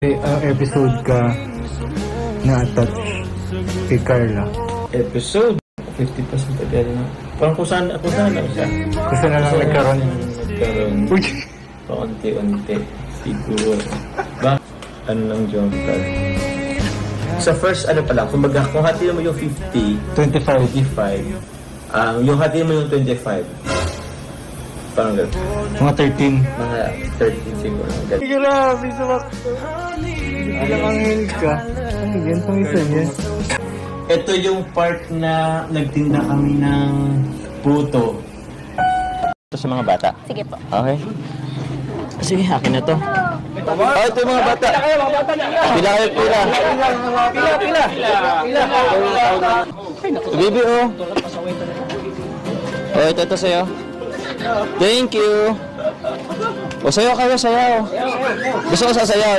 Episode ka na-attach kay Carla. Episode 50% agad na. Parang kung saan lang siya. Kasi na lang nagkaroon. Uy! Paunti-unti. Siguro. Ano lang jump card. Sa first ano pa lang, kumbaga kung hatiin mo yung 50, 25, yung hatiin mo yung 25. Parang gano'n. Mga 13. Mga 13 siguro. Grabe, sumakto. Ilang anghel ka. Ano yan? Pang isa niya. Ito yung part na nagtinda kami ng puto. Ito sa mga bata. Sige po. Okay. Sige, akin na to. Oh, ito yung mga bata. Pila kayo, pila. Baby, oh. Oh, ito sa'yo. Thank you. O, sayaw kayo, sayaw. Gusto ko sasayaw.